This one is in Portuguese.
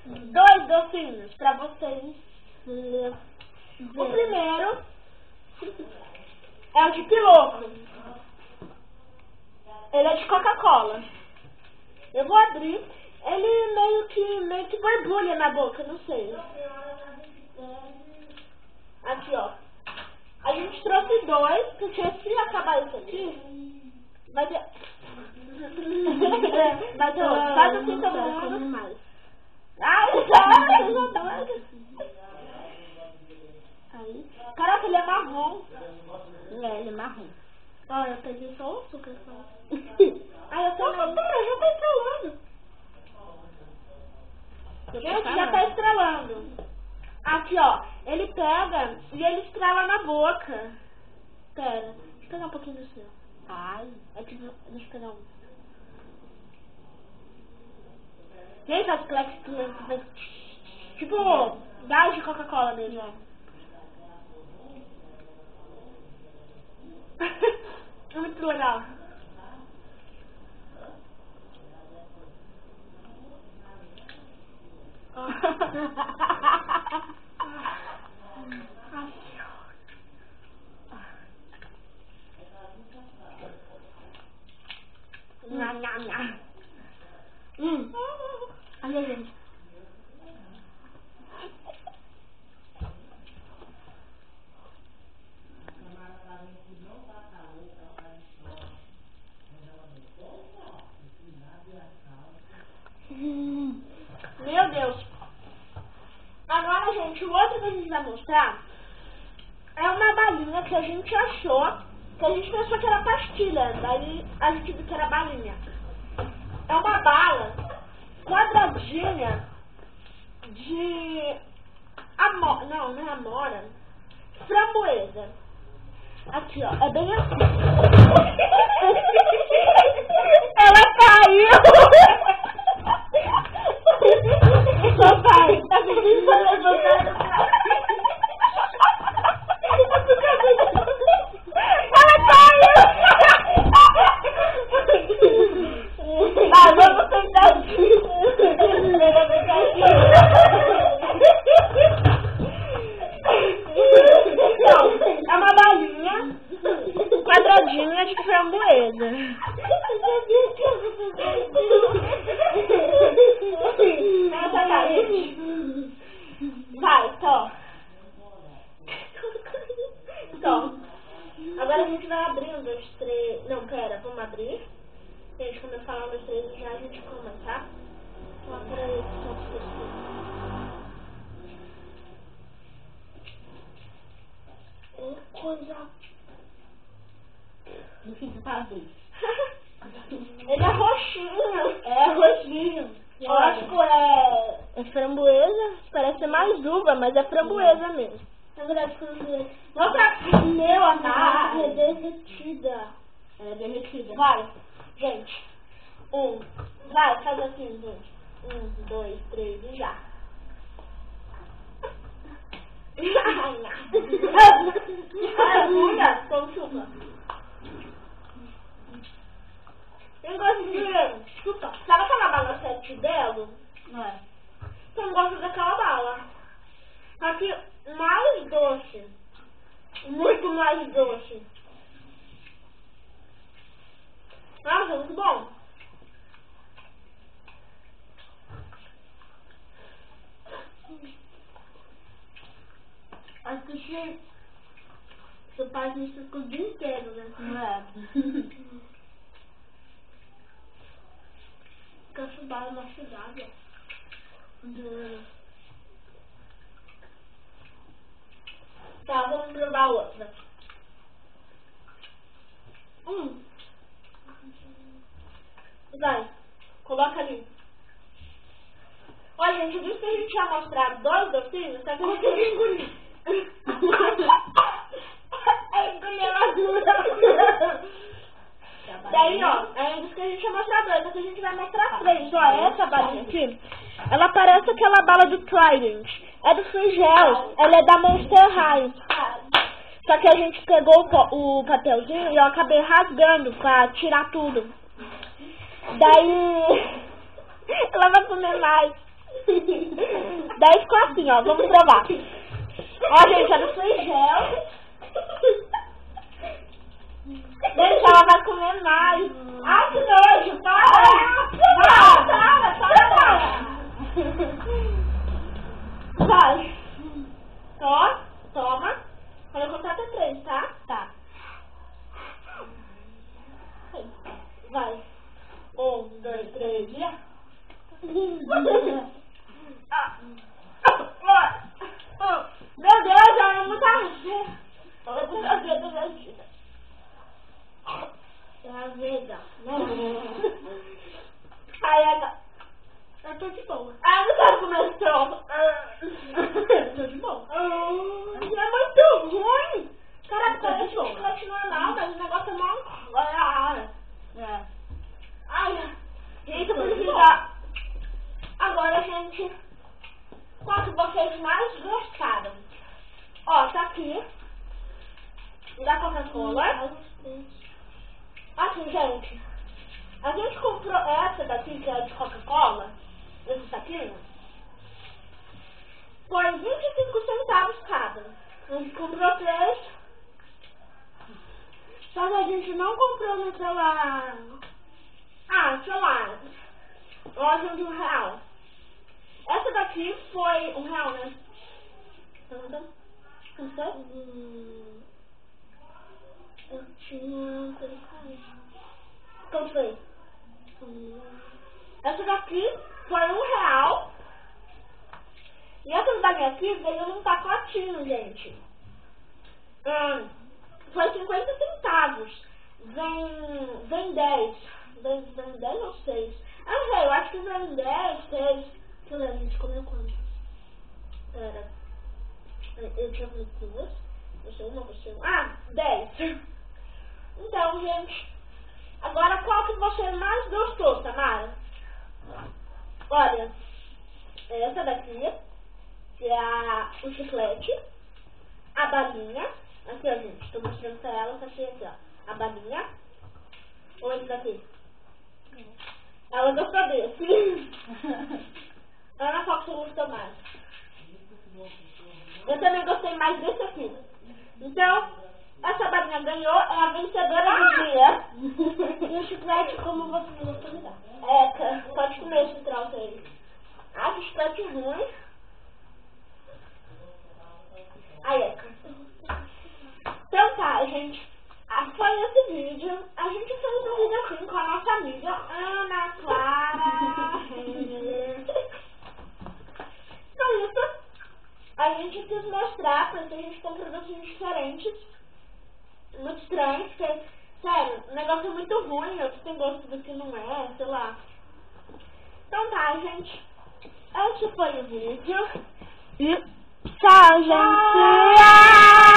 dois docinhos pra vocês verem. O primeiro é o de piloto. Ele é de Coca-Cola. Eu vou abrir. Ele meio que borbulha na boca, não sei. Aqui, ó. A gente trouxe dois, porque se acabar isso aqui, vai ter... vai ter outro. Faz assim todo mundo. Ai, eu já doido. Aí. Caraca, ele é marrom. Ele é marrom. Olha, eu peguei só o açúcar. Ai, eu tô... Pera, já tá estrelando. Gente, já tá estrelando. Aqui, ó. Ele pega e ele estrela na boca. Pera, deixa eu pegar um pouquinho do seu. Ai. Aqui, deixa eu pegar um. Gente, as Plex tipo gás de Coca-Cola mesmo, ó. É muito legal. Olha, gente. Meu Deus. Agora, gente, o outro que a gente vai mostrar é uma balinha que a gente achou, que a gente pensou que era pastilha, daí a gente viu que era balinha. É uma bala quadradinha de amora, não é amora, framboesa. Aqui, ó, é bem assim. Ela caiu! Papai, tá pedindo pra levantar. Ela caiu! Ah, vamos tentar aqui. Não, é uma balinha quadradinha de framboesa. Vai, tó. Tó. Agora a gente vai abrir 1, 2, 3. Não, pera, vamos abrir. Gente, quando eu falar 1, 2, 3 já a gente come, tá? Ó, peraí, que coisa. No fim, você tá azul. Ele é roxinho. É roxinho. Eu acho que é framboesa. Parece ser mais uva, mas é framboesa mesmo. Na verdade, framboesa. Nossa, meu amado, é derretida. É derretida. Vai, gente. Vai, faz assim, gente. 1, 2, 3 e já. Agulha, como chupa. Eu gosto de chupa. Sabe aquela bala 7 dela? Não é? Eu gosto daquela bala. Só que mais doce. Muito mais doce. Nossa, muito bom. Acho que seu pai me ficou o dia inteiro, né? Não é? Fica essa bala mastigada. Tá, vamos provar outra. Vai, coloca ali. Olha, gente, eu disse que a gente ia mostrar 2 docinhos, só que eu consegui engolir. Engoliu a dura. Daí, ó, é isso que a gente ia mostrar 2, só que a gente vai mostrar 3. Ó, essa balinha aqui, ela parece aquela bala do Trident. É do Frigel, ela é da Monster High. Só que a gente pegou o papelzinho e eu acabei rasgando pra tirar tudo. Daí, ela vai comer mais. 10 ficou assim, ó. Vamos provar. Ó, gente, é no flagel. Gente, ela vai comer mais. Ai, que nojo. Para. Vai. Ó, toma. Quando eu contar até 3, tá? Tá. Vai. 1, 2, 3 e... Meu Deus, ela é muito azeda. Ela é muito azeda. É azeda. Ai, Eu tô de boa. ai, eu não quero comer esse troço. Eu tô de boa. É muito ruim. Cara, parece um chiclete normal, mas o negócio é mó... É. Ai, gente, eu preciso... Agora, gente, qual que vocês mais gostaram? Ó, tá aqui. Da Coca-Cola. Assim, gente. A gente comprou essa daqui, que é de Coca-Cola. Esse saquinho. Foi 25 centavos cada. A gente comprou 3. Só que a gente não comprou naquela... Ah, sei lá. Loja de R$1. Essa daqui foi R$1, né? Não sei. Eu tinha... Quanto foi? Essa daqui foi R$1. E essa daqui aqui veio num pacotinho, gente. Foi 50 centavos. Vem 10. Vem 10 ou 6? Ah, não sei, eu acho que vem 10, 6. Deixa eu ver, a gente comeu quanto? Pera. Eu tinha comido 2. Você uma, você uma. Ah, 10. Então, gente. Agora, qual que você mais gostou, Tamara? Olha. Essa daqui. Que é o chiclete. A balinha. Aqui, ó, gente. Tô mostrando pra ela. Tá cheio aqui, ó. A balinha. Ou esse daqui? Ela gostou desse. Ana, qual que você gostou mais? Eu também gostei mais desse aqui. Então, essa balinha ganhou. É a vencedora do dia. E o chiclete, como você não gostou, me dá. É, pode comer esse troço aí. Ah, que chiclete ruim. Aí, Eca. Então tá, gente. Foi esse vídeo. A gente fez um vídeo assim com a nossa amiga Ana Clara Renner. Então isso. A gente quis mostrar, porque a gente tem produtos diferentes. Muito estranhos, porque, sério, o negócio é muito ruim, outro tem gosto do que não é, sei lá. Então tá, gente. Esse foi o vídeo. E tchau, gente!